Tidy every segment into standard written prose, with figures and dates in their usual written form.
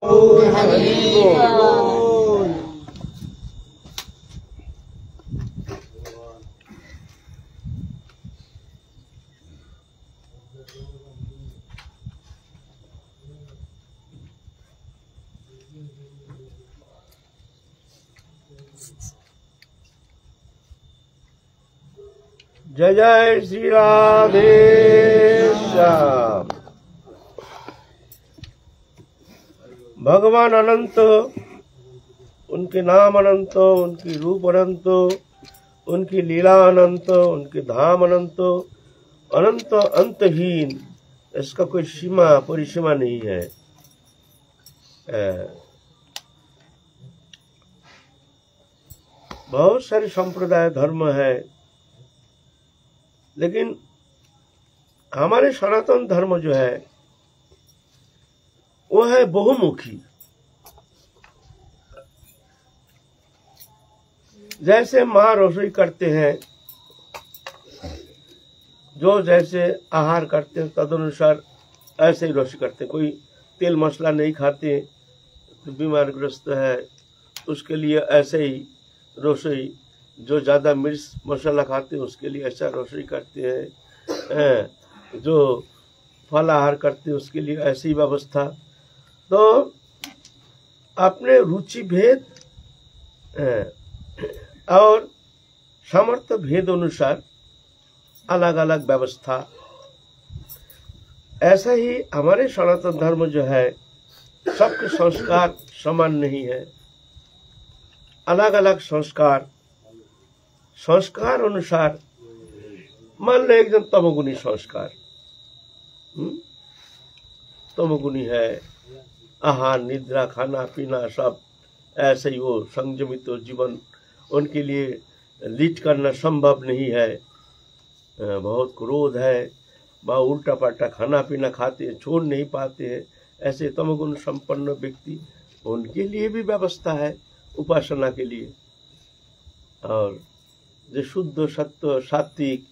हरि बोल। जय जय श्री राधे श्याम। भगवान अनंत, उनके नाम अनंत, उनकी रूप अनंत, उनकी लीला अनंत, उनके धाम अनंत, अनंत अंतहीन, इसका कोई सीमा परिसीमा नहीं है। बहुत सारे संप्रदाय धर्म है, लेकिन हमारे सनातन धर्म जो है वो है बहुमुखी। जैसे माँ रसोई करते हैं, जो जैसे आहार करते हैं तदनुसार ऐसे ही रसोई करते हैं। कोई तेल मसाला नहीं खाते, तो बीमारग्रस्त है, उसके लिए ऐसे ही रसोई। जो ज़्यादा मिर्च मसाला खाते हैं उसके लिए ऐसा रसोई करते हैं। जो फल आहार करते हैं उसके लिए ऐसी व्यवस्था। तो अपने रुचि भेद और सामर्थ्य भेद अनुसार अलग अलग व्यवस्था। ऐसा ही हमारे सनातन धर्म जो है, सबके संस्कार समान नहीं है, अलग अलग संस्कार। संस्कार अनुसार मान लो एक जन तमोगुणी संस्कार, तमोगुणी है, आहार निद्रा खाना पीना सब ऐसे ही, वो संयमित तो जीवन उनके लिए लीड करना संभव नहीं है। बहुत क्रोध है, बहुत उल्टा पल्टा खाना पीना खाते हैं, छोड़ नहीं पाते हैं। ऐसे तमोगुण संपन्न व्यक्ति, उनके लिए भी व्यवस्था है उपासना के लिए। और जो शुद्ध सत्व सात्विक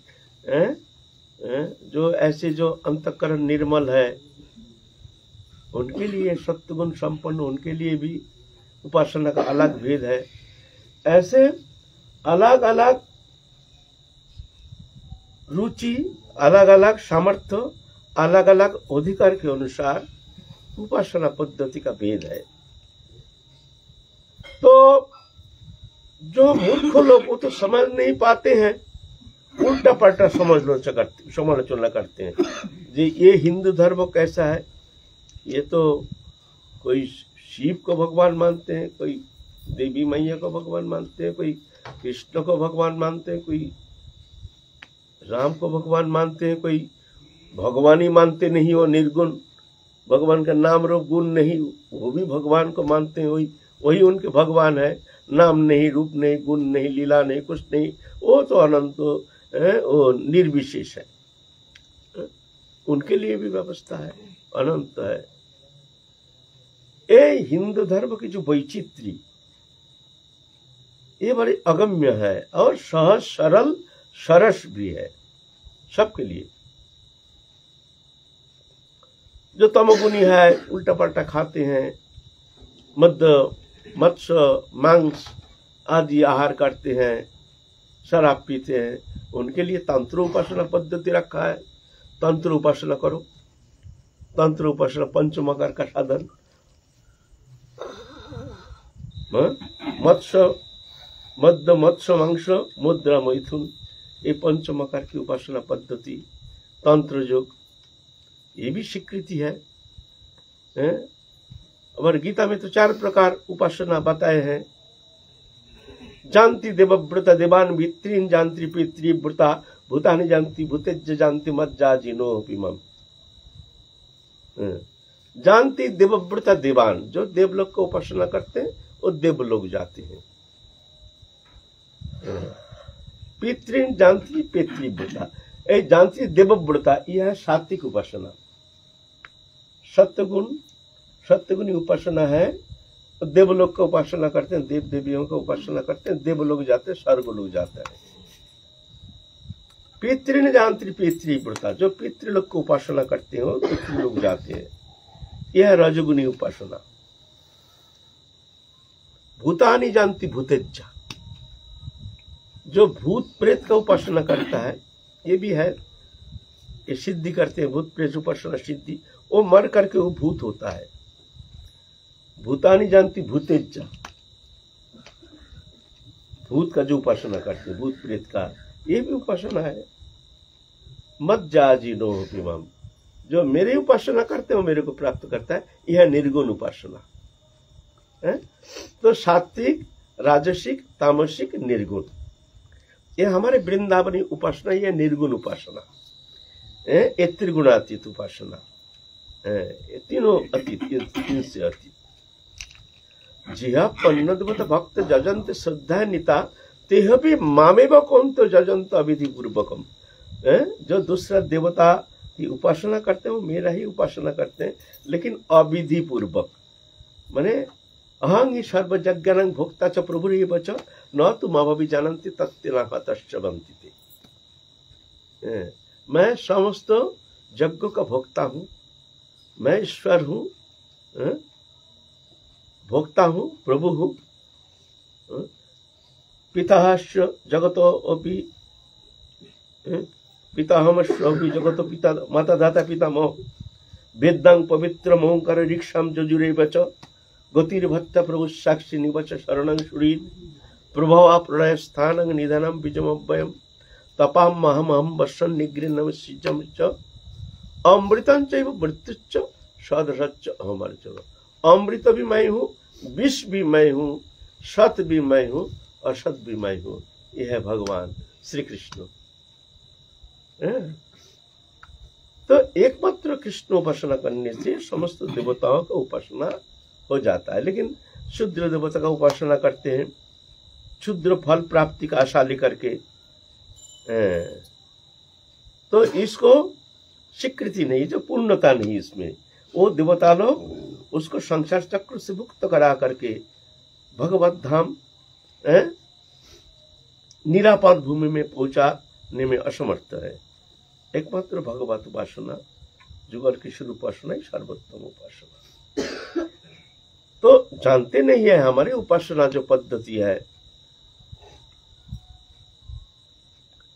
जो ऐसे जो अंतःकरण निर्मल है, उनके लिए सत्वगुण संपन्न, उनके लिए भी उपासना का अलग भेद है। ऐसे अलग अलग रुचि, अलग अलग सामर्थ्य, अलग अलग अधिकार के अनुसार उपासना पद्धति का भेद है। तो जो मूर्ख लोग वो तो समझ नहीं पाते हैं, उल्टा पल्टा समालोचना करते हैं। ये हिंदू धर्म कैसा है, ये तो कोई शिव को भगवान मानते हैं, कोई देवी मैया को भगवान मानते हैं, कोई कृष्ण को भगवान मानते हैं, कोई राम को भगवान मानते हैं, कोई भगवान ही मानते नहीं, वो निर्गुण, भगवान का नाम रूप गुण नहीं, वो भी भगवान को मानते हैं। वही उनके भगवान है। नाम नहीं, रूप नहीं, गुण नहीं, लीला नहीं, कुछ नहीं, वो तो अनंत है, वो निर्विशेष है। उनके लिए भी व्यवस्था है, अनंत है। ये हिंदू धर्म की जो वैचित्री, ये बड़ी अगम्य है और सहज सरल सरस भी है सबके लिए। जो तमोगुणी है, उल्टा पल्टा खाते हैं, मत्स्य मांस आदि आहार करते हैं, शराब पीते हैं, उनके लिए तंत्र उपासना पद्धति रखा है। तंत्र उपासना करो। तंत्र उपासना पंचमकार का साधन। मत्स्य मांस मुद्रा मैथुन, ये पंचमकार की उपासना पद्धति, तंत्र योग, ये भी स्वीकृति है। और गीता में तो 4 प्रकार उपासना बताए हैं। जानती देवव्रता देवान भित्रीन जानती पितृव्रता भूतानि जानती भूतेज जानती मज्जा जिनो पिमम। जानती देवव्रता देवान, जो देवलोक को उपासना करते हैं वो देवलोक जाते हैं। पितृन जानती पितृव्रता, ये जानती देवव्रता, यह है सात्विक उपासना। सत्यगुणी उपासना है, देवलोक का उपासना करते हैं, देव देवियों का उपासना करते हैं, देवलोक जाते हैं, स्वर्ग लोग जाते हैं। पितृन जानती पितृव्रता, जो पितृलोक को उपासना करते हो पितृलोक जाते हैं, यह है रजगुणी उपासना। भूतानी जानती भूतेज्जा, जो भूत प्रेत का उपासना करता है, ये भी है, ये सिद्धि करते हैं, भूत प्रेत उपासना सिद्धि, वो मर करके वो भूत होता है। भूतानी जानती भूतेज्जा, भूत का जो उपासना करते हैं, भूत प्रेत का, ये भी उपासना है। मत जाजिनो इमाम, जो मेरे उपासना करते हैं वो मेरे को प्राप्त करता है, यह निर्गुण उपासना है। तो सात्विक, राजसिक, तामसिक, निर्गुण, ये हमारे वृंदावनी उपासना, ये निर्गुण उपासना है। ये त्रिगुणातीत उपासना है, ये तीनों अतीत, तीन से अतीत। जिहा पन्नदवत भक्त जजंत श्रद्धा निता तेह भी मामेव कौन तो जजंत अविधि पूर्वकम, जो दूसरा देवता की उपासना करते हैं वो मेरा ही उपासना करते हैं, लेकिन अविधि पूर्वक, माने अहंग सर्व यज्ञानं भोक्ता च प्रभुरेव च न तुम अभवि जानन्ति तत्तेन हतश्च बन्ति। मैं समस्त यज्ञों का भोक्ता हूँ, मैं ईश्वर हूँ, भोक्ता हूँ, प्रभु हूँ। पिताश्च जगतो अपि, पिताहमश्वपि जगतो पिता माता दाता पितामह, वेदांग पवित्र मोहंकार ऋक्षाम जजुरेव च गतिर्भत्ता प्रभु साक्षी निवच शरणं सुरीद प्रभवा प्रणय स्थानं निधनं बीजमव्ययम् तपाम महमहम वर्षं निगृह्णं सिजं च अमृतं चैव मृत्युश्च सदसच्च अहमर्जुन। अमृत भी मैं हूँ, विष भी मैं हूँ, सत भी मैं हूँ, असत भी मैं हूँ। यह है भगवान श्री कृष्ण। तो एकमात्र कृष्ण उपासना करने से समस्त देवताओं का उपासना हो जाता है। लेकिन क्षुद्र देवता का उपासना करते हैं, क्षुद्र फल प्राप्ति का आशा लेकर के, तो इसको स्वीकृति नहीं, जो पूर्णता नहीं इसमें। वो देवता लोग उसको संसार चक्र से मुक्त करा करके भगवत धाम निरापद भूमि में पहुंचाने में असमर्थ है। एकमात्र भगवत उपासना, जुगल किशोर उपासना ही सर्वोत्तम उपासना। तो जानते नहीं है हमारी उपासना जो पद्धति है,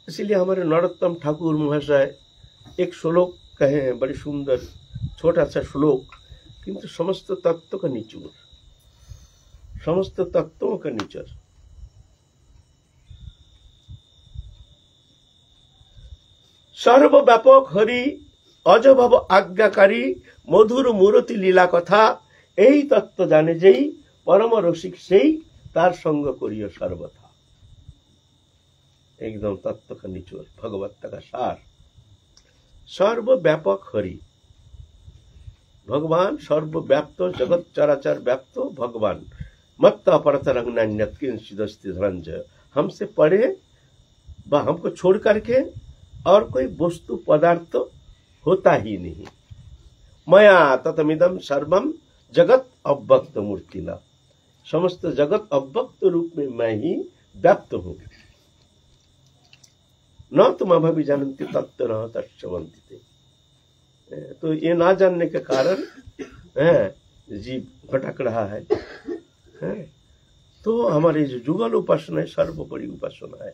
इसलिए हमारे नरोत्तम ठाकुर महाशय एक श्लोक कहे हैं, बड़ी सुंदर छोटा सा श्लोक, किंतु समस्त तत्व का निचोड़, समस्त तत्वों का निचोड़। सर्वव्यापक हरि अजभव आज्ञाकारी मधुर मूर्ति लीला कथा यही तत्व जाने जेई परम रसिक सेई तार संग करियो सर्वथा। एकदम तत्व का निचोड़, भगवत का सार। सर्वव्यापक हरि, भगवान सर्वव्याप्त, जगत चराचर व्याप्त भगवान। मत्त अपरतरंग नान्यत् किंचिदस्ति धनंजय, हमसे परे व हमको छोड़ करके और कोई वस्तु पदार्थ होता ही नहीं। मया ततमिदम सर्वम जगत अव्यक्त मूर्तिना, समस्त जगत अव्यक्त रूप में मैं ही व्याप्त हूँ। न तुम अभवि जानन्ति तत्तेन हतश्च बन्ति। तो ये ना जानने के कारण जीव भटक रहा है। तो हमारी जो जुगल उपासना है सर्वोपरि उपासना है,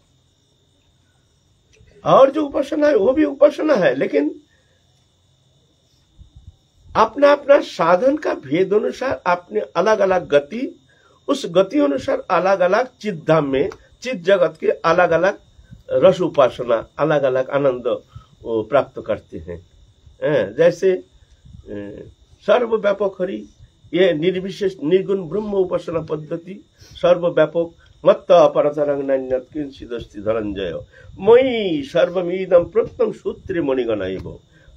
और जो उपासना है वो भी उपासना है, लेकिन अपना अपना साधन का भेद अनुसार अपने अलग अलग गति, उस गति अनुसार अलग अलग चित्त धाम में, चित्त जगत के अलग अलग रस उपासना, अलग अलग आनंद प्राप्त करते हैं। जैसे सर्वव्यापक हरि, ये निर्विशेष निर्गुण ब्रह्म उपासना पद्धति सर्वव्यापक। मत्त अपरतरंग नान्यत् किंचिदस्ति धनंजय मयि सर्वमिदं प्रोक्तं सूत्रे मणिगणैव।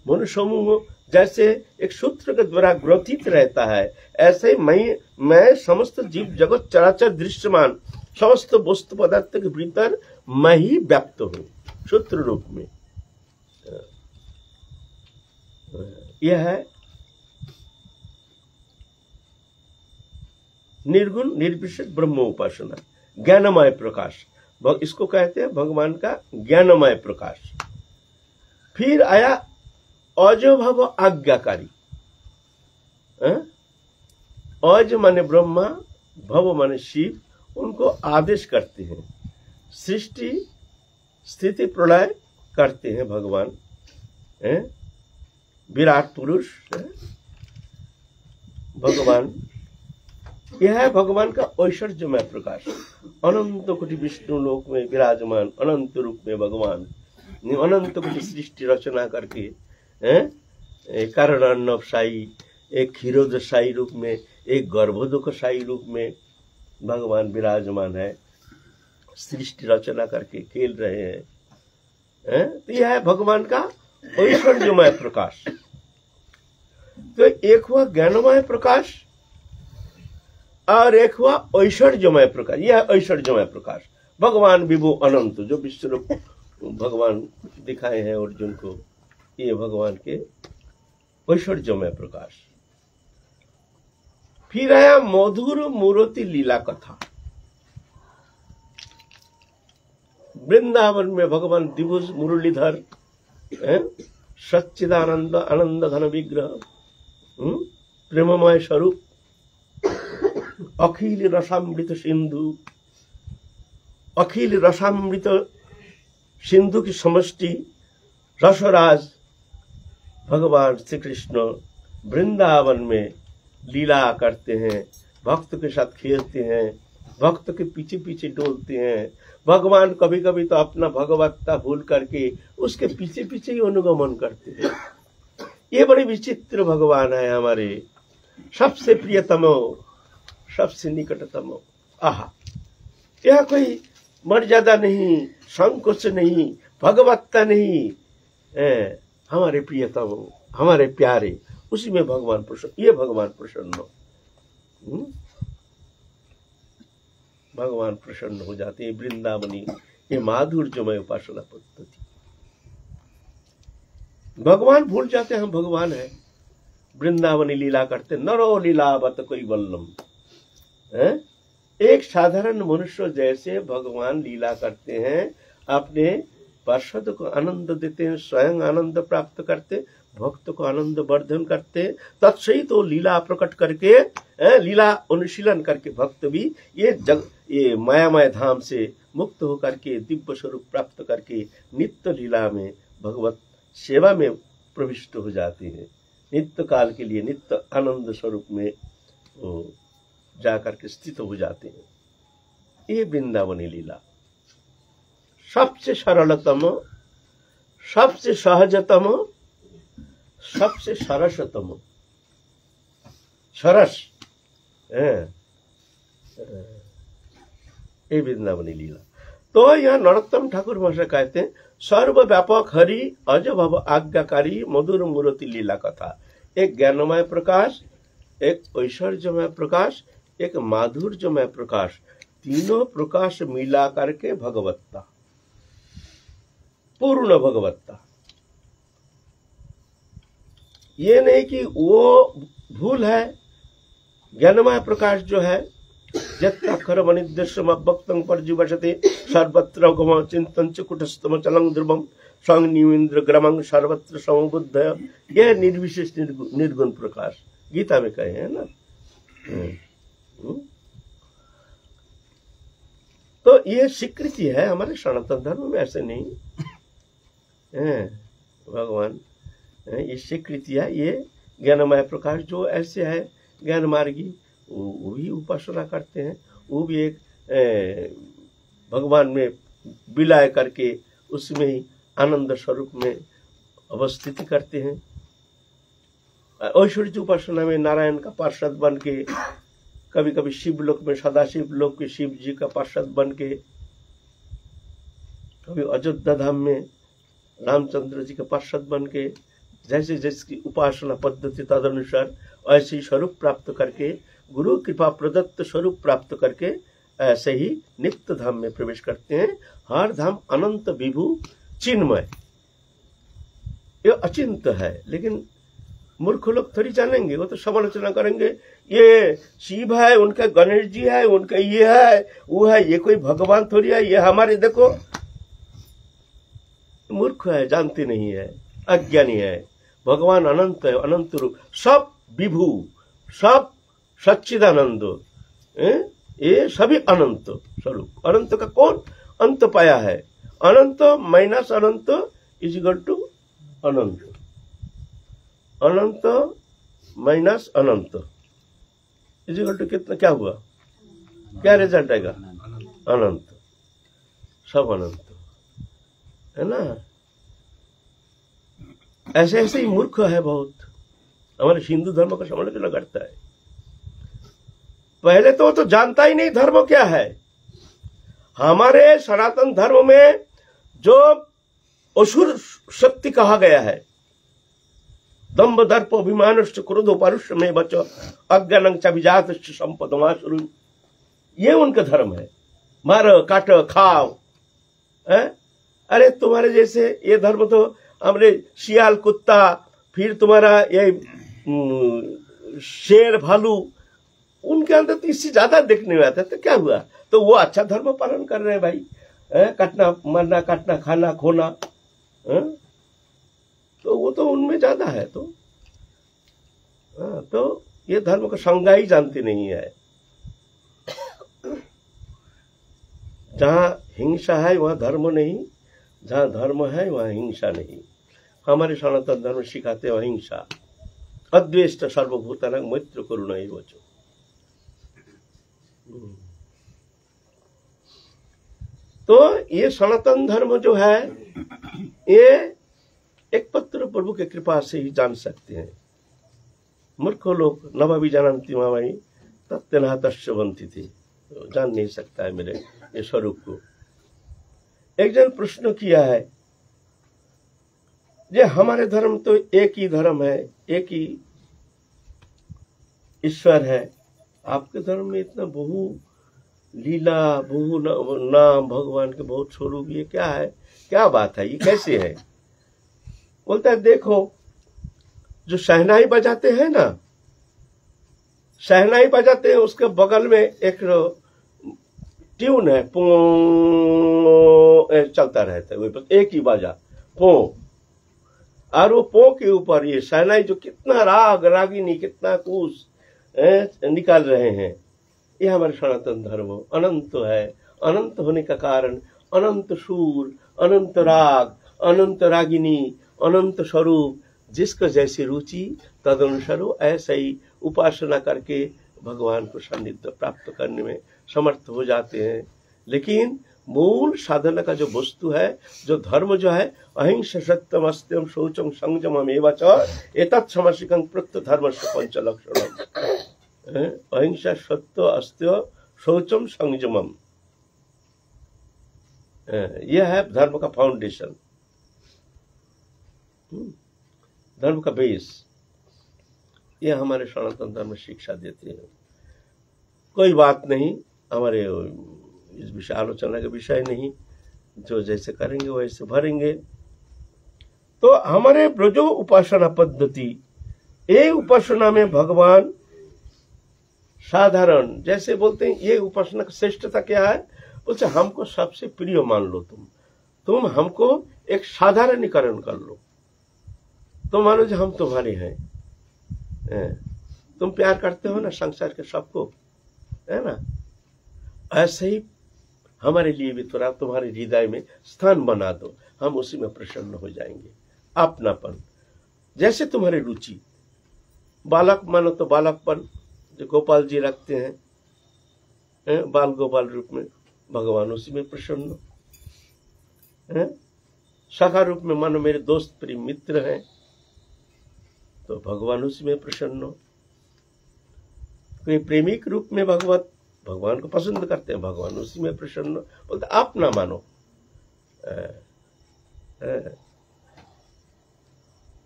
मनुष्य समूह जैसे एक सूत्र के द्वारा ग्रथित रहता है, ऐसे मैं समस्त जीव जगत चराचर दृश्यमान समस्त वस्तु पदार्थ के भीतर मैं ही व्याप्त हूँ सूत्र रूप में। यह है निर्गुण निर्विशेष ब्रह्म उपासना, ज्ञानमय प्रकाश। इसको कहते हैं भगवान का ज्ञानमय प्रकाश। फिर आया अजभव आज्ञाकारी। अज माने ब्रह्मा, भव माने शिव, उनको आदेश करते हैं। सृष्टि स्थिति प्रलय करते हैं भगवान, विराट पुरुष भगवान। यह है भगवान का ऐश्वर्यमय प्रकाश। अनंत कोटि विष्णु लोक में विराजमान अनंत रूप में भगवान अनंत कोटि सृष्टि रचना करके कारण अर्णवशाही, एक क्षीरोदशाही रूप में, एक गर्भोदकशाही रूप में भगवान विराजमान है, सृष्टि रचना करके खेल रहे हैं। तो यह है भगवान का ऐश्वर्यमय प्रकाश। तो एक हुआ ज्ञानमय प्रकाश और एक हुआ ऐश्वर्यमय प्रकाश। यह ऐश्वर्यमय प्रकाश भगवान विभु अनंत, जो विश्व रूप भगवान दिखाए हैं अर्जुन को, ये भगवान के ऐश्वर्यमय प्रकाश। फिर आया मधुर मूर्ति लीला कथा। वृंदावन में भगवान द्विभुज मुरलीधर, सच्चिदानंद आनंद घन विग्रह, प्रेममय स्वरूप, अखिल रसामृत सिंधु, अखिल रसामृत सिंधु की समष्टि रसराज भगवान श्री कृष्ण वृंदावन में लीला करते हैं, भक्त के साथ खेलते हैं, भक्त के पीछे पीछे डोलते हैं। भगवान कभी कभी तो अपना भगवत्ता भूल करके उसके पीछे पीछे ही अनुगमन करते हैं। ये बड़े विचित्र भगवान है हमारे, सबसे प्रियतमो, सबसे निकटतमो। आहा, यह कोई मर्यादा नहीं, संकोच नहीं, भगवत्ता नहीं, हमारे प्रियतमो, हमारे प्यारे, उसी में भगवान प्रसन्न। ये भगवान प्रसन्न, भगवान प्रसन्न हो जाते हैं। वृंदावनी ये माधुर्यमय उपासना पद्धति। भगवान भूल जाते हैं हम भगवान है। वृंदावनी लीला करते, नरो लीलावत कोई वल्लम। एक साधारण मनुष्य जैसे भगवान लीला करते हैं, अपने पार्षद को आनंद देते हैं, स्वयं आनंद प्राप्त करते, भक्त को आनंद वर्धन करते, तत्सहित तो लीला प्रकट करके, लीला अनुशीलन करके भक्त भी ये मायामय धाम से मुक्त होकर के दिव्य स्वरूप प्राप्त करके नित्य लीला में भगवत सेवा में प्रविष्ट हो जाते हैं। नित्य काल के लिए नित्य आनंद स्वरूप में वो जाकर के स्थित हो जाते हैं। ये वृंदावनी लीला सबसे सरलतम, सबसे सहजतम, सबसे सरसतम, सरस ये वृंदावनी लीला। तो यह नरोत्तम ठाकुर महाशय कहते हैं, सर्वव्यापक हरि अज भव आज्ञाकारी मधुर मूर्ति लीला कथा। एक ज्ञानमय प्रकाश, एक ऐश्वर्यमय प्रकाश, एक माधुर्यमय प्रकाश, तीनों प्रकाश मिला करके भगवत्ता, पूर्ण भगवत्ता। ये नहीं कि वो भूल है। ज्ञानमय प्रकाश जो है, यत्ताक्षर मनिर्देशम अव्यक्तं पर्युवसते सर्वत्र गम चिंतन च कुटस्थम चलं ध्रुवम स्वं न्यूइंद्र ग्रमं सर्वत्र समबुद्ध। यह निर्विशेष निर्गुण प्रकाश गीता में कहे हैं ना। तो ये स्वीकृति है हमारे सनातन धर्म में, ऐसे नहीं भगवान ये स्वीकृति है। ये ज्ञानमय प्रकाश जो ऐसे है ज्ञान मार्गी, वो भी उपासना करते हैं, वो भी एक भगवान में विलय करके उसमें ही आनंद स्वरूप में अवस्थिति करते हैं। ऐश्वर्य उपासना में नारायण का पार्षद बन के, कभी कभी शिवलोक में सदाशिव लोक के शिव जी का पार्षद बन के, कभी अयोध्या धाम में रामचंद्र जी का पार्षद बन के, जैसे जैसी उपासना पद्धति तदनुसार ऐसे ही स्वरूप प्राप्त करके, गुरु कृपा प्रदत्त स्वरूप प्राप्त करके ऐसे ही नित्य धाम में प्रवेश करते हैं। हर धाम अनंत विभु चिन्मय, ये अचिंत है, लेकिन मूर्ख लोग थोड़ी जानेंगे, वो तो समालोचना करेंगे, ये शिव है, उनका गणेश जी है, उनका ये है, वो है, ये कोई भगवान थोड़ी है, ये हमारे देखो। मूर्ख है, जानते नहीं है, अज्ञानी है। भगवान अनंत है, अनंत रूप, सब विभु, सब सच्चिदानंद, ये सभी अनंत स्वरूप। अनंत का कौन अंत पाया है? अनंत माइनस अनंत इज इक्वल टू अनंत। अनंत माइनस अनंत इज इक्वल टू कितना, क्या हुआ, क्या रिजल्ट आएगा? अनंत। सब अनंत है ना। ऐसे ऐसे ही मूर्ख है बहुत, हमारे हिंदू धर्म का समालोचना करता है। पहले तो वो तो जानता ही नहीं धर्म क्या है। हमारे सनातन धर्म में जो असुर शक्ति कहा गया है, दंभ दर्प अभिमानश्च क्रोधो परुष में बचो अज्ञानं च विजातश्च संपदमासुरु, ये उनका धर्म है। मारो काटो खाओ है? अरे तुम्हारे जैसे ये धर्म तो हमने शियाल कुत्ता, फिर तुम्हारा ये शेर भालू, उनके अंदर तो इससे ज्यादा देखने में आता है। तो क्या हुआ? तो वो अच्छा धर्म पालन कर रहे हैं भाई, काटना मरना, काटना खाना खोना, तो वो तो उनमें ज्यादा है। तो ये धर्म का संज्ञा ही जानते नहीं है। जहां हिंसा है वहां धर्म नहीं, जहां धर्म है वहां हिंसा नहीं। हमारे सनातन धर्म सिखाते हैं अहिंसा, अद्वेष्ट सर्वभूतानां मैत्र करुणा एव च। तो ये सनातन धर्म जो है, ये एक पत्र प्रभु के कृपा से ही जान सकते हैं। मूर्ख लोग नभि जानन्ति मामयि तत्तेन तस्य बन्ति थी, जान नहीं सकता है मेरे ये स्वरूप को। एक जन प्रश्न किया है, जे हमारे धर्म तो एक ही धर्म है, एक ही ईश्वर है, आपके धर्म में इतना बहु लीला, बहु नाम, भगवान के बहुत स्वरूप, ये क्या है, क्या बात है, ये कैसे है? बोलता है देखो, जो शहनाई बजाते हैं ना, शहनाई बजाते हैं, उसके बगल में एक ट्यून है, पो चलता रहता है, एक ही बाजा पो, और वो पो के ऊपर ये शहनाई जो कितना राग रागिनी, कितना कुश निकाल रहे हैं। ये हमारे सनातन धर्म अनंत है। अनंत होने का कारण अनंत सूर, अनंत राग, अनंत रागिनी, अनंत स्वरूप, जिसको जैसी रुचि तदनुसार ऐसा ही उपासना करके भगवान को सान्निध्य प्राप्त करने में समर्थ हो जाते हैं। लेकिन मूल साधना का जो वस्तु है, जो धर्म जो है, अहिंसा सत्यम अस्त्यम शौचम संयमम एव च एतत् समसिकं प्रत्य धर्मस्य पंच लक्षणम। अहिंसा सत्य अस्त्य शौचम संयमम, यह है धर्म का फाउंडेशन, धर्म का बेस। यह हमारे सनातन धर्म शिक्षा देते हैं। कोई बात नहीं, हमारे इस विषय आलोचना का विषय नहीं, जो जैसे करेंगे वैसे भरेंगे। तो हमारे ब्रजो उपासना पद्धति, ये उपासना में भगवान साधारण, जैसे बोलते हैं ये उपासना की श्रेष्ठता क्या है, बोलते हमको सबसे प्रिय मान लो, तुम हमको एक साधारणीकरण कर लो, तो मानो जो हम तुम्हारे हैं। तुम प्यार करते हो ना संसार के सबको, है ना, ऐसे ही हमारे लिए भी थोड़ा तुम्हारे हृदय में स्थान बना दो, हम उसी में प्रसन्न हो जाएंगे। अपनापन, जैसे तुम्हारी रुचि, बालक मानो तो बालकपन जो गोपाल जी रखते हैं, बाल गोपाल रूप में, भगवान उसी में प्रसन्न है। सखा रूप में मानो मेरे दोस्त प्रिय मित्र हैं, तो भगवान उसी में प्रसन्न हो। कोई प्रेमिक रूप में भगवान को पसंद करते हैं, भगवान उसी में प्रसन्न हो। बोलते आप ना मानो,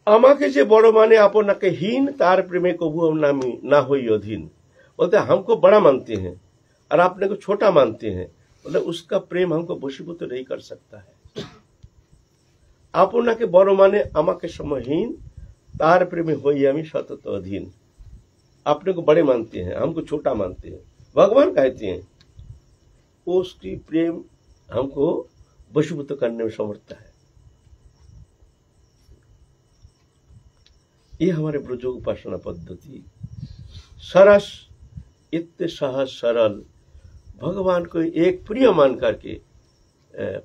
আমাকে যে বড় মানে আপনাকে হীন তার প্রেমে কবু নামি না হই অধীন। बोलते हमको बड़ा मानते हैं और आपने को छोटा मानते हैं, बोले उसका प्रेम हमको वशीभूत नहीं कर सकता है। আপনাকে বড় মানে আমাকে समहीन तार प्रेमे होई आमी सतत अधीन। अपने को बड़े मानते हैं, हमको छोटा मानते हैं। भगवान कहते हैं उसकी प्रेम हमको वशीभूत करने में समर्थ है। ये हमारे ब्रजो उपासना पद्धति सरस इतने सहज सरल भगवान को एक प्रिय मान करके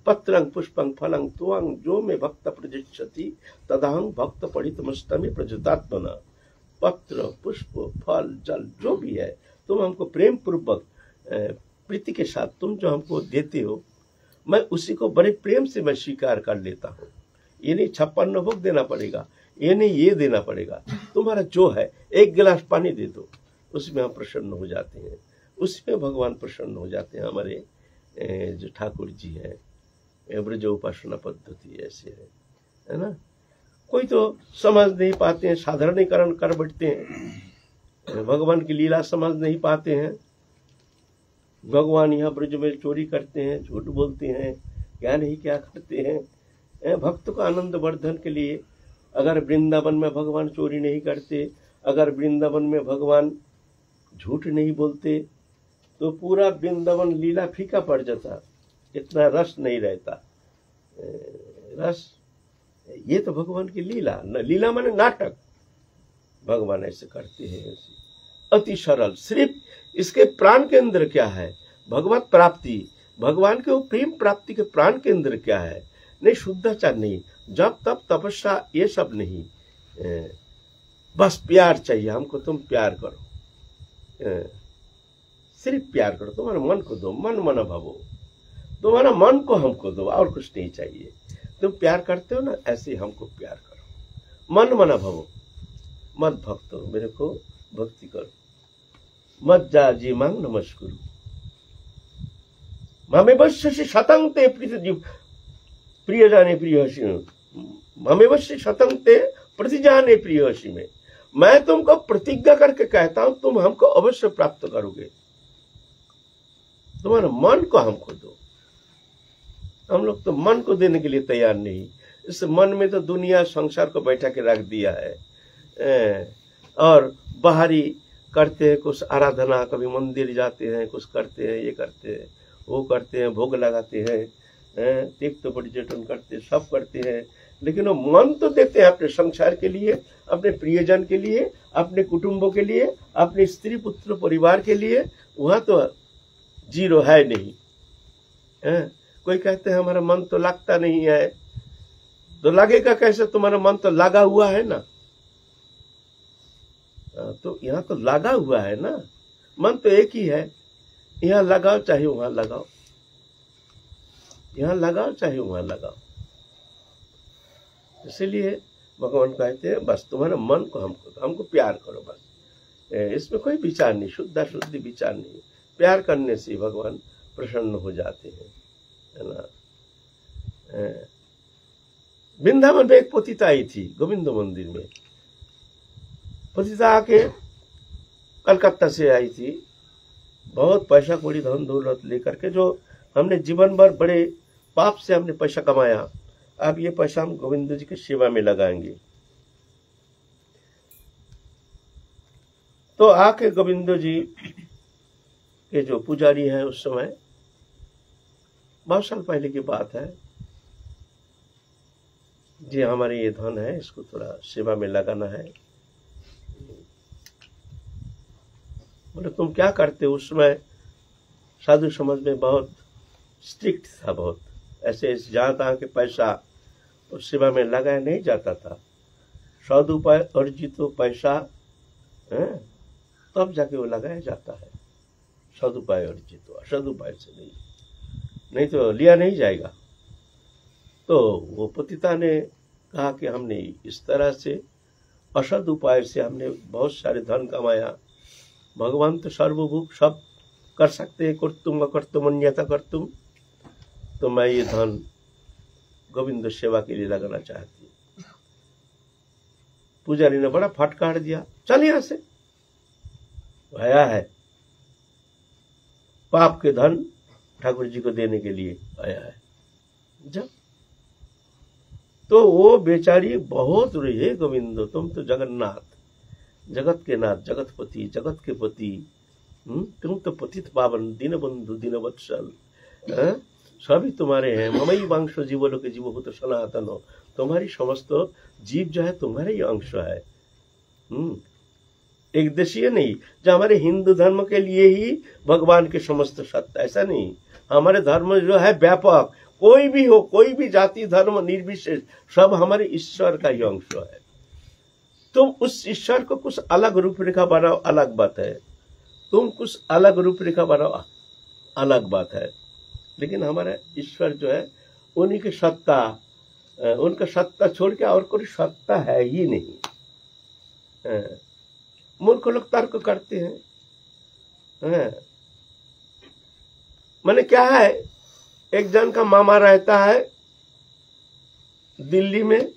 पत्रंग पुष्पंग फलंग त्वंग जो में भक्त प्रजिष्यति तदाहं भक्त पढ़ितमस्तमे प्रजतात्मना। पत्र पुष्प फल जल जो भी है तुम हमको प्रेम पूर्वक प्रीति के साथ तुम जो हमको देते हो, मैं उसी को बड़े प्रेम से मैं स्वीकार कर लेता हूँ। ये नहीं 56 भोग देना पड़ेगा, ये नहीं ये देना पड़ेगा, तुम्हारा जो है एक गिलास पानी दे दो, उसमें हम प्रसन्न हो जाते हैं, उसमें भगवान प्रसन्न हो जाते हैं। हमारे जो ठाकुर जी हैं ब्रज उपासना पद्धति ऐसे है ना। कोई तो समझ नहीं पाते हैं, साधारणीकरण कर बैठते हैं, भगवान की लीला समझ नहीं पाते हैं। भगवान यहाँ ब्रज में चोरी करते हैं, झूठ बोलते हैं, क्या नहीं क्या करते हैं। भक्त को आनंद वर्धन के लिए अगर वृंदावन में भगवान चोरी नहीं करते, अगर वृंदावन में भगवान झूठ नहीं बोलते, तो पूरा वृंदावन लीला फीका पड़ जाता, इतना रस नहीं रहता। रस ये तो भगवान की लीला, लीला माने नाटक, भगवान ऐसे करते हैं। अति सरल, सिर्फ इसके प्राण केंद्र क्या है? भगवत प्राप्ति, भगवान के वो प्रेम प्राप्ति के प्राण केंद्र क्या है? नहीं शुद्धाचार नहीं, जब तब तपस्या ये सब नहीं, बस प्यार चाहिए हमको। तुम प्यार करो, सिर्फ प्यार करो, तुम्हारे मन को दो, मन मना भावो, तुम्हारा मन को हमको दो, और कुछ नहीं चाहिए। तुम प्यार करते हो ना, ऐसे हमको प्यार करो, मन मना भावो, मत भक्त हो, मेरे को भक्ति करो, मत जा जी मांग नमस्कुरु ममे वश्य शतं ते प्रिय जाने प्रिय हसी ममे वश्य शतं ते प्रति जाने प्रिय हसी में। मैं तुमको प्रतिज्ञा करके कहता हूं, तुम हमको अवश्य प्राप्त करोगे। तुम्हारे मन को हमको दो। हम लोग तो मन को देने के लिए तैयार नहीं। इस मन में तो दुनिया संसार को बैठा के रख दिया है, और बाहरी करते हैं कुछ आराधना, कभी मंदिर जाते हैं, कुछ करते हैं, ये करते हैं, वो करते हैं, भोग लगाते हैं, तीर्थ पर्यटन करते, सब करते हैं, लेकिन वो मन तो देते हैं अपने संसार के लिए, अपने प्रियजन के लिए, अपने कुटुंबों के लिए, अपने स्त्री पुत्र परिवार के लिए। वहां तो जीरो है नहीं। कोई कहते हैं हमारा मन तो लगता नहीं है, तो लगेगा कैसे? तुम्हारा मन तो लगा हुआ है ना। तो यहाँ तो लगा हुआ है ना, मन तो एक ही है। यहाँ लगाओ चाहे वहां लगाओ, यहाँ लगाओ चाहे वहां लगाओ। इसलिए भगवान कहते हैं बस तुम्हारे मन को हमको प्यार करो, बस इसमें कोई विचार नहीं, शुद्ध विचार नहीं। प्यार करने से भगवान प्रसन्न हो जाते हैं, है ना। वृंदावन में एक पतिता आई थी गोविंद मंदिर में। पतिता आके कलकत्ता से आई थी, बहुत पैसा कौड़ी धन दौलत लेकर के, जो हमने जीवन भर बड़े पाप से हमने पैसा कमाया, अब ये पैसा हम गोविंद जी की सेवा में लगाएंगे। तो आके गोविंद जी के जो पुजारी हैं उस समय, बहुत साल पहले की बात है, जी हमारे ये धन है, इसको थोड़ा सेवा में लगाना है। बोले तुम क्या करते हो? उस समय साधु समाज में बहुत स्ट्रिक्ट था, बहुत ऐसे जहां तहां के पैसा उस सेवा में लगाया नहीं जाता था। सदुपाय अर्जित पैसा है तब जाके वो लगाया जाता है। सदुपाय अर्जित, असदुपाय से नहीं तो लिया नहीं जाएगा। तो वो पतिता ने कहा कि हमने इस तरह से असद उपाय से हमने बहुत सारे धन कमाया, भगवान तो सर्वभूत सब कर सकते हैं, कर्तुम अकर्तुम अन्यथा कर्तुम, तो मैं ये धन गोविंद सेवा के लिए लगाना चाहती हूँ। पुजारी ने बड़ा फटकार दिया, चल यहां से, आया है पाप के धन ठाकुर जी को देने के लिए आया है। जब तो वो बेचारी बहुत रोई, हे गोविंद तुम तो जगन्नाथ, जगत के नाथ, जगतपति, जगत के पति, तुम तो पतित पावन, दीन बंधु, दीन वत्सल, सभी तुम्हारे हैं। ममई वांश जीवों के जीव हो तो सनातन हो, तुम्हारी समस्त जीव जो है तुम्हारे ही अंश है। एक देशीय नहीं, जो हमारे हिंदू धर्म के लिए ही भगवान के समस्त सत्य, ऐसा नहीं। हमारे धर्म जो है व्यापक, कोई भी हो, कोई भी जाति धर्म निर्विशेष, सब हमारे ईश्वर का ही अंश है। तुम उस ईश्वर को कुछ अलग रूपरेखा बनाओ, अलग बात है। तुम कुछ अलग रूपरेखा बनाओ, अलग बात है। लेकिन हमारा ईश्वर जो है, उन्हीं की सत्ता, उनका सत्ता छोड़ के और कोई सत्ता है ही नहीं। मूर्ख लोग तर्क करते हैं। माने क्या है, एक जन का मामा रहता है दिल्ली में,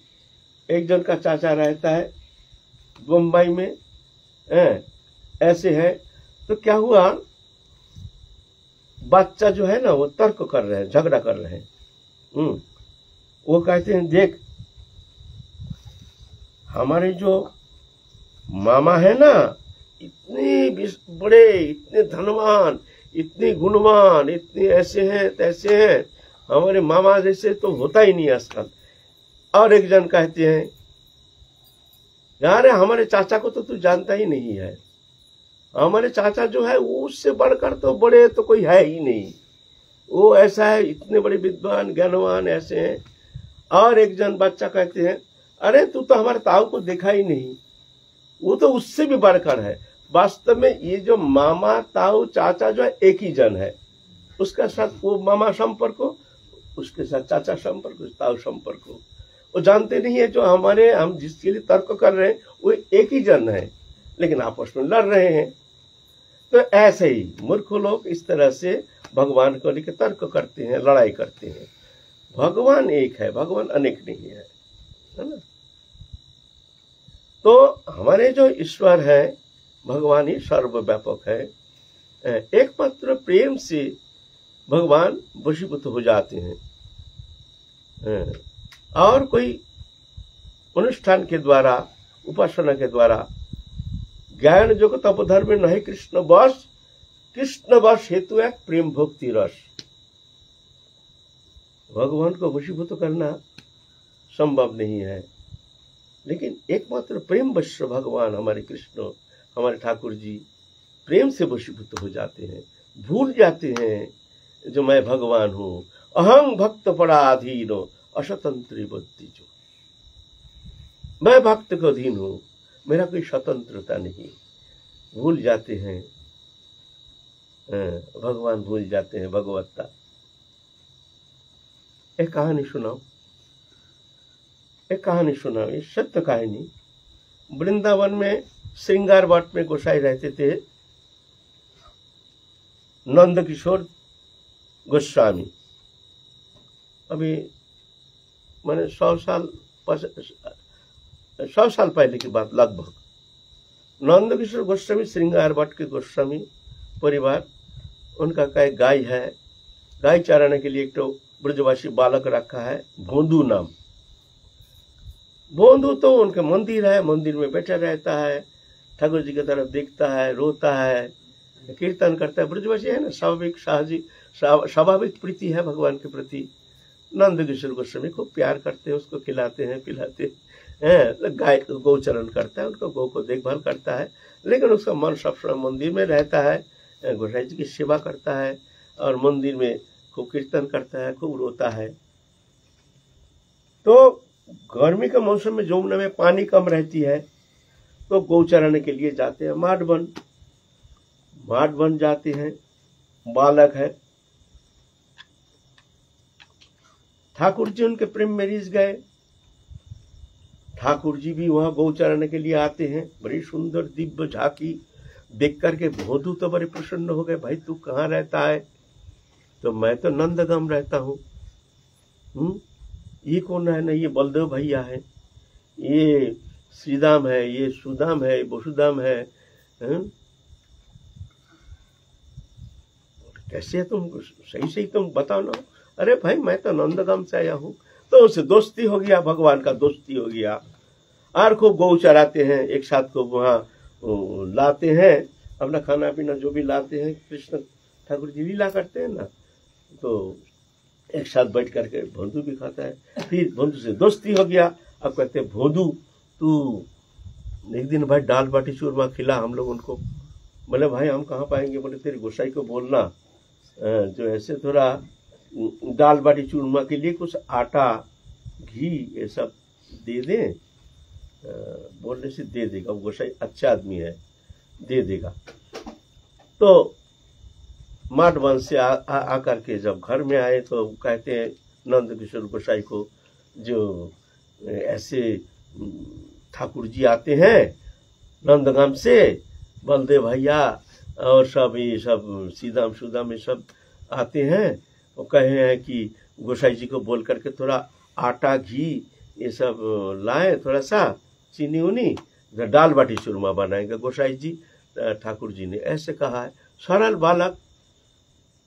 एक जन का चाचा रहता है बम्बई में, ऐसे है। तो क्या हुआ, बच्चा जो है ना, वो तर्क कर रहे हैं, झगड़ा कर रहे हैं। वो कहते हैं, देख हमारे जो मामा है ना, इतने बड़े, इतने धनवान, इतने गुणवान, इतने ऐसे हैं तैसे हैं, हमारे मामा जैसे तो होता ही नहीं आजकल। और एक जन कहते हैं, यार हमारे चाचा को तो तू जानता ही नहीं है, हमारे चाचा जो है वो उससे बढ़कर तो बड़े तो कोई है ही नहीं, वो ऐसा है, इतने बड़े विद्वान ज्ञानवान ऐसे हैं। और एक जन बच्चा कहते हैं, अरे तू तो हमारे ताऊ को देखा ही नहीं, वो तो उससे भी बढ़कर है। वास्तव में ये जो मामा ताऊ चाचा जो है एक ही जन है, उसका साथ वो मामा संपर्क हो, उसके साथ चाचा संपर्क हो, ताऊ संपर्क हो। वो जानते नहीं है जो हम जिसके लिए तर्क कर रहे हैं वो एक ही जन है, लेकिन आपस में लड़ रहे हैं। तो ऐसे ही मूर्ख लोग इस तरह से भगवान को लेकर तर्क करते हैं, लड़ाई करते हैं। भगवान एक है, भगवान अनेक नहीं है ना। तो हमारे जो ईश्वर है, भगवान ही सर्वव्यापक है। एकमात्र प्रेम से भगवान वशीभूत हो जाते हैं। और कोई अनुष्ठान के द्वारा, उपासना के द्वारा, ज्ञान जो तपोधर्म नहीं कृष्ण बस हेतु एक प्रेम भक्ति रस, भगवान को वशीभूत करना संभव नहीं है। लेकिन एकमात्र प्रेम वश भगवान हमारे कृष्ण, हमारे ठाकुर जी प्रेम से वशीभूत हो जाते हैं, भूल जाते हैं जो मैं भगवान हूं। अहं भक्त पराधीन असतंत्री बुद्धि, जो मैं भक्त को अधीन हूं, मेरा कोई स्वतंत्रता नहीं। भूल जाते हैं, भगवान भूल जाते हैं भगवत्ता। एक कहानी सुनाओ, ये सत्य कहानी। वृंदावन में श्रृंगार वट में गोसाई रहते थे नंद किशोर गोस्वामी। अभी मैंने 100 साल पहले की बात लगभग। नंद किशोर गोस्वामी श्रृंगार वट के गोस्वामी परिवार, उनका कई गाय है, गाय चराने के लिए एक तो ब्रजवासी बालक रखा है भोंदू नाम। भोंदू तो उनके मंदिर है, मंदिर में बैठा रहता है, ठाकुर जी की तरफ देखता है, रोता है, कीर्तन करता है। ब्रजवासी है ना, स्वाभाविक प्रीति है भगवान के प्रति। नंद किशोर गोस्वामी खूब प्यार करते हैं, उसको खिलाते हैं, पिलाते हैं, गाय गौचरण करता है, उनको गौ को देखभाल करता है। लेकिन उसका मन सब समय मंदिर में रहता है, गोसाई जी की सेवा करता है और मंदिर में खूब कीर्तन करता है, खूब रोता है। तो गर्मी के मौसम में जमुना में पानी कम रहती है, तो गौ चराने के लिए जाते हैं माठ बन जाते हैं। बालक है, ठाकुर जी उनके प्रेम में रिझ गए। ठाकुर जी भी वहां गौ चराने के लिए आते हैं। बड़ी सुंदर दिव्य झांकी देख करके भोंदू तो बड़े प्रसन्न हो गए, भाई तू कहाँ रहता है? तो मैं तो नंदगाम रहता हूँ। ये कौन है? ना ये बलदेव भैया है, ये श्रीदाम है, ये सुदाम है, वसुदाम है। कैसे है तुम? सही तुम बताओ ना। अरे भाई मैं तो नंदगाम से आया हूँ। तो उससे दोस्ती हो गया, भगवान का दोस्ती हो गया। और खूब गौ चराते हैं, एक साथ को वहाँ लाते हैं अपना खाना पीना जो भी लाते हैं। कृष्ण ठाकुर जी लीला करते हैं ना, तो एक साथ बैठ करके भोंदू भी खाता है। फिर भोंदू से दोस्ती हो गया। अब कहते हैं भोंदू तू एक दिन भाई दाल बाटी चूरमा खिला हम लोग उनको। बोले भाई हम कहाँ पाएंगे? बोले तेरे गोसाई को बोलना जो ऐसे थोड़ा दाल बाटी चूरमा के लिए कुछ आटा घी ये सब दे दें। बोलने से दे देगा, वो गोसाई अच्छा आदमी है, दे देगा। तो माट वंश से आकर के जब घर में आए तो कहते हैं नंद किशोर गोसाई को, जो ऐसे ठाकुर जी आते हैं नंदगाम से, बलदेव भैया और सब ये सब सीधाम सुदाम ये सब आते हैं, वो कहे हैं कि गोसाई जी को बोल करके थोड़ा आटा घी ये सब लाए, थोड़ा सा चीनी उनी, दाल बाटी चूरमा बनाएंगे गोसाई जी। ठाकुर जी ने ऐसे कहा है, सरल बालक,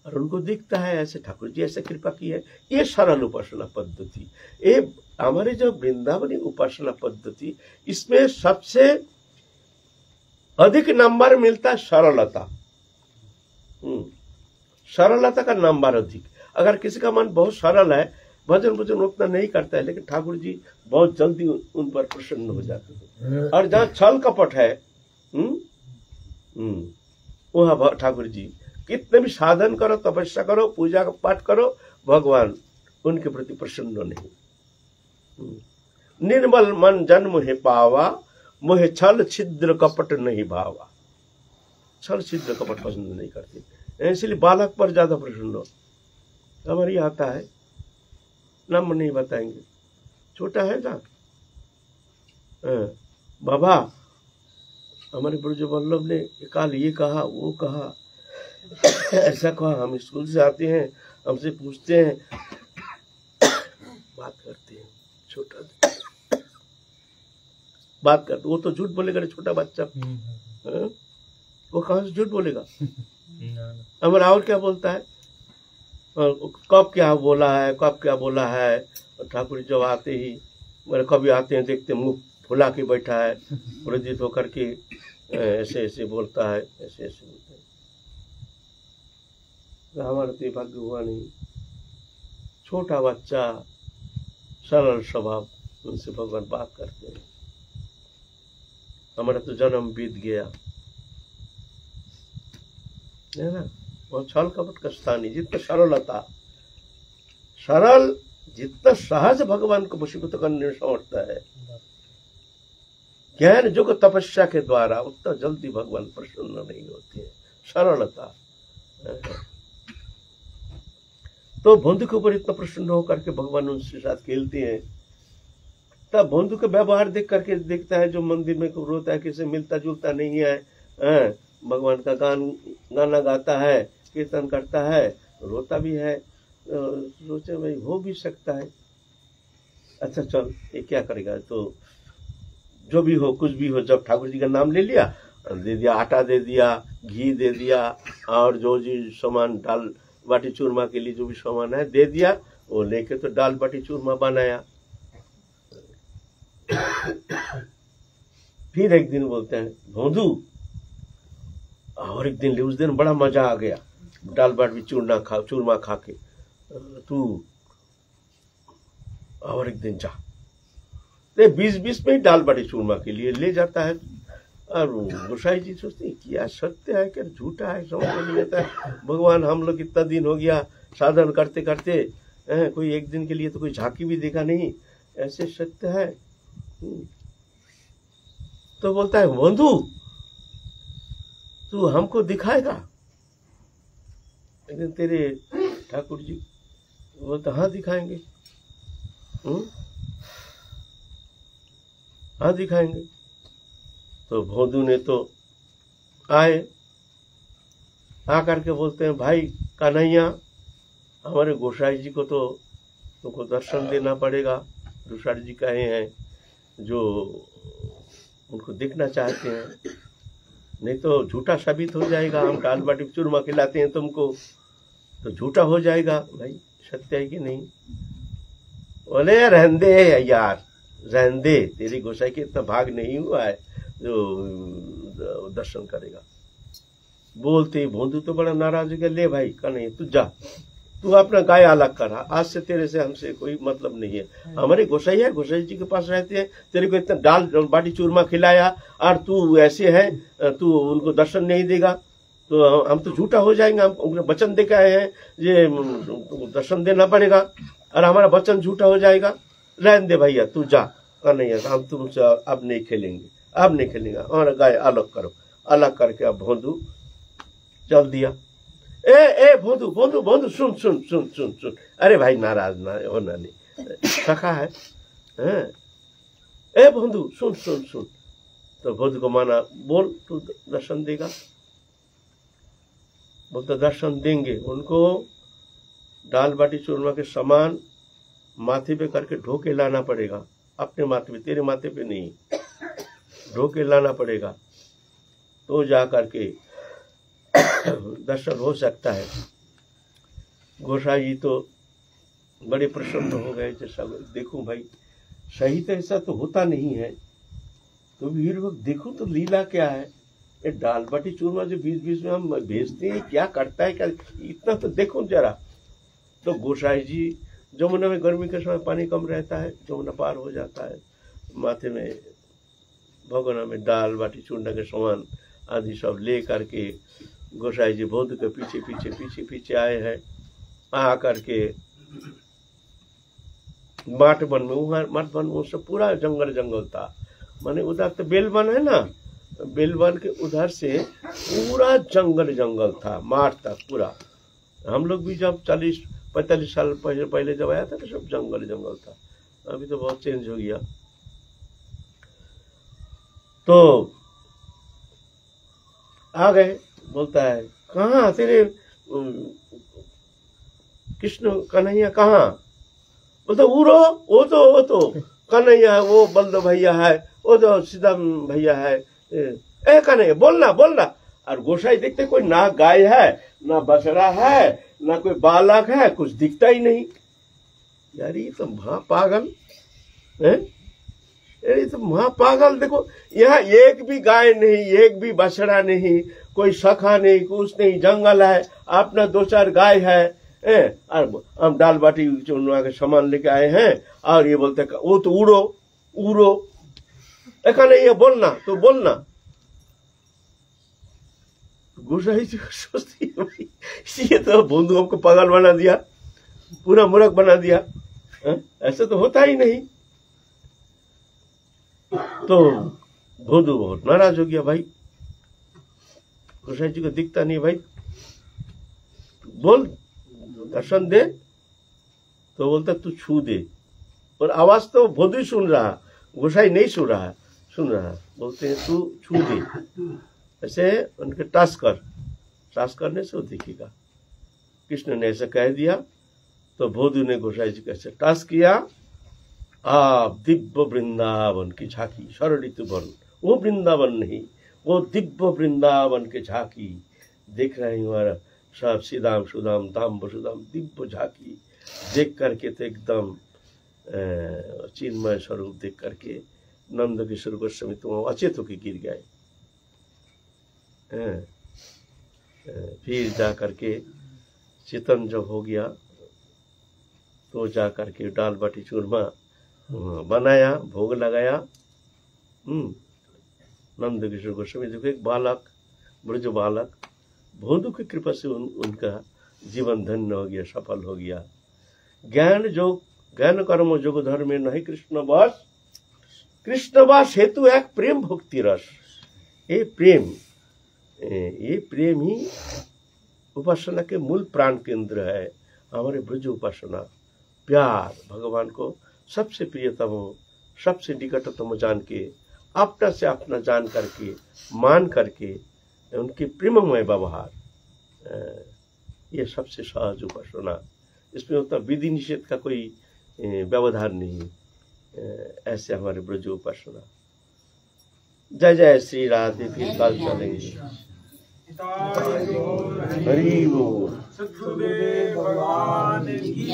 और उनको दिखता है ऐसे ठाकुर जी ऐसे कृपा की है। ये सरल उपासना पद्धति, ये हमारे जो वृंदावनी उपासना पद्धति, इसमें सबसे अधिक नंबर मिलता है सरलता। सरलता का नंबर अधिक। अगर किसी का मन बहुत सरल है, भजन भजन उतना नहीं करता है, लेकिन ठाकुर जी बहुत जल्दी उन पर प्रसन्न हो जाते हैं। और जहाँ छल कपट है वह ठाकुर जी कितने भी साधन करो, तपस्या करो, पूजा पाठ करो, भगवान उनके प्रति प्रसन्न नहीं। निर्मल मन जन मुहे पावा, मुहे छल छिद्र कपट नहीं भावा। छल छिद्र कपट पसंद नहीं करते, इसलिए बालक पर ज्यादा प्रसन्न हो। हमारे आता है, नाम नहीं बताएंगे, छोटा है ना बाबा, हमारे ब्रज वल्लभ ने काल ये कहा वो कहा ऐसा कहा। हम स्कूल से आते हैं, हमसे पूछते हैं, बात करते हैं, छोटा बात करते, वो तो झूठ बोलेगा, छोटा बच्चा वो कहाँ से झूठ बोलेगा? हमारा और क्या बोलता है, कब क्या बोला है, कब क्या बोला है। ठाकुर जब आते ही, मेरे कभी आते हैं देखते मुंह फुला के बैठा है, क्रोधित होकर के ऐसे ऐसे बोलता है, ऐसे ऐसे बोलता है। हमारा तो भाग्य हुआ नहीं, छोटा बच्चा, सरल स्वभाव, उनसे भगवान बात करते हैं। हमारा तो जन्म बीत गया है ना। और छल कपट का स्थान ही, जितना सरलता, सरल जितना सहज भगवान को वशीभूत करने में समर्थता है, ज्ञान जो तपस्या के द्वारा, उतना जल्दी भगवान प्रसन्न नहीं होते हैं। सरलता। तो बंधु के ऊपर इतना प्रसन्न होकर के भगवान उनके साथ खेलते हैं। तब बंधु का व्यवहार देख करके देखता है, जो मंदिर में रोता है, किसी मिलता जुलता नहीं है, भगवान का गाना गाता है, कीर्तन करता है, रोता भी है, सोचे भाई हो भी सकता है, अच्छा चल ये क्या करेगा। तो जो भी हो, कुछ भी हो, जब ठाकुर जी का नाम ले लिया, दे दिया, आटा दे दिया, घी दे दिया, और जो जी सामान दाल बाटी चूरमा के लिए जो भी सामान है दे दिया, वो लेके तो दाल बाटी चूरमा बनाया। फिर एक दिन बोलते हैं भोंदू, और एक दिन उस दिन बड़ा मजा आ गया दाल बाटी चूरमा खा के, तू और एक दिन जा। 20-20 में ही दाल बाटी चूरमा के लिए ले जाता है। और गोसाई जी सोचते हैं क्या सत्य है क्या झूठा है, समझ में नहीं आता है। भगवान हम लोग इतना दिन हो गया साधन करते करते, कोई एक दिन के लिए तो कोई झांकी भी देखा नहीं, ऐसे सत्य है। तो बोलता है बंधु तू हमको दिखाएगा? लेकिन तेरे ठाकुर जी बोलते हाँ दिखाएंगे, हाँ दिखाएंगे। तो भोंदू ने तो आए, आकर के बोलते हैं भाई कन्हैया, हमारे गोसाई जी को तो तुमको दर्शन देना पड़ेगा। गोसाई जी कहे हैं जो उनको देखना चाहते हैं, नहीं तो झूठा साबित हो जाएगा। हम दाल बाटी चूरमा खिलाते हैं तुमको तो झूठा हो जाएगा। भाई सत्य है कि नहीं? बोले रहने दे यार, रहने दे, तेरी गोसाई के इतना भाग नहीं हुआ है जो दर्शन करेगा। बोलते ही भोंदू तो बड़ा नाराज हो गया, ले भाई कन्हैया तू जा, तू अपना गाय अलग कर, आज से तेरे से हमसे कोई मतलब नहीं है। हमारे गोसाई है, गोसाई जी के पास रहते हैं, तेरे को इतना दाल बाटी चूरमा खिलाया और तू ऐसे है, तू उनको दर्शन नहीं देगा तो हम तो झूठा हो जाएंगे। हम उनको वचन दे के आए हैं, ये दर्शन देना पड़ेगा और हमारा वचन झूठा हो जाएगा। रहने दे भैया, तू जा, नहीं हम तुमसे अब नहीं खेलेंगे, अब नहीं खेलेंगे, हमारा गाय अलग करो। अलग करके अब भोंदू चल दिया। ए भोंदू भोंदू भोंदू सुन सुन सुन सुन सुन, अरे भाई नाराज ना होना नहीं, सखा है। ए भोंदू सुन सुन सुन, तो भोंदू को माना, बोल तू दर्शन देगा? बोलता दर्शन देंगे। उनको दाल बाटी चूरमा के समान माथे पे करके ढोके लाना पड़ेगा, अपने माथे पे, तेरे माथे पे नहीं, ढोके लाना पड़ेगा तो जा करके दर्शन हो सकता है। गोसाई जी तो बड़े प्रसन्न हो गए, जैसा देखूं भाई सही तो ऐसा तो होता नहीं है, तो वीर वक्त देखूं तो लीला क्या है। ये दाल बाटी चूरमा जो बीच बीच में हम भेजते हैं, क्या करता है, क्या इतना तो देखो जरा। तो गोसाई जी जमुना में गर्मी के समय पानी कम रहता है, जमुना पार हो जाता है, माथे में भगोना में दाल बाटी चूरमा के सामान आदि सब ले करके गोसाई जी भोंदू के पीछे पीछे पीछे पीछे आए हैं। आ करके माट वन में, वहाँ माट वन में सब पूरा जंगल जंगल था, माने उधर तो बेलवन है ना, बेलवन के उधर से पूरा जंगल जंगल था, माठ तक पूरा। हम लोग भी जब 40-45 साल पहले जब आया था तो सब जंगल जंगल था, अभी तो बहुत चेंज हो गया। तो आ गए, बोलता है कहाँ तेरे कृष्ण कन्हैया कहाँ? बोलता उरो, वो तो कन्हैया, वो बल्द भैया है, वो तो सीधा भैया है। ए कन्हैया बोलना बोलना। और गोसाई देखते कोई ना गाय है, ना बछड़ा है, ना कोई बालक है, कुछ दिखता ही नहीं। यार ये तो महापागल है, ये तो महापागल। देखो यहाँ एक भी गाय नहीं, एक भी बछड़ा नहीं, कोई सखा नहीं, कुछ नहीं, जंगल है, अपना 2-4 गाय है, और हम दाल बाटी चूरमा के सामान लेके आए हैं, और ये बोलते वो तो उड़ो उड़ो। नहीं ये बोलना तो बोलना। गोसाई जी सोचती है भाई ये तो भोंदू हमको पागल बना दिया, पूरा मूर्ख बना दिया, ऐसा तो होता ही नहीं। तो भोंदू बहुत नाराज हो गया भाई, गोसाई जी को दिखता नहीं भाई, बोल दर्शन दे। तो बोलता तू छू दे, और आवाज तो भोंदू ही सुन रहा, गोसाई नहीं सुन रहा, सुन रहा। बोलते हैं तू छू दे, ऐसे उनके टच कर, टच करने से वो दिखेगा। कृष्ण ने ऐसा कह दिया, तो भोंदू ने गोसाई जी कैसे टच किया, आप दिव्य वृंदावन की झांकी, शरणित वन, वो वृंदावन नहीं, वो दिव्य वृंदावन के झांकी देख रहे हैं। और सब सीधाम सुदाम दाम वसुदाम दिव्य झांकी देख करके तो एकदम चिन्मय स्वरूप देख करके नंद किशोर गोस्वामी तो अचेत होकर गिर गए। फिर जा करके चेतन जब हो गया तो जा करके दाल बाटी चूरमा बनाया, भोग लगाया। नंद किशोर गोस्वामी देखो एक बालक, ब्रज बालक, भोंदू की कृपा से उनका जीवन धन्य हो गया, सफल हो गया। ज्ञान कर्म जोग धर्म में नहीं कृष्ण बस, कृष्ण बस हेतु एक प्रेम भक्ति रस। ये प्रेम ही उपासना के मूल प्राण केंद्र है। हमारे ब्रज उपासना, प्यार, भगवान को सबसे प्रियतम, सबसे निकटतम जान के, अपना से अपना जान करके, मान करके, उनके प्रेममय व्यवहार, ये सबसे सहज उपासना। इसमें उतना विधि निषेध का कोई व्यवधान नहीं। ऐसे हमारे ब्रज उपासना। जय जय श्री राधे। फिर कल चलेंगे। हरि बोल। सद्गुरुदेव भगवान की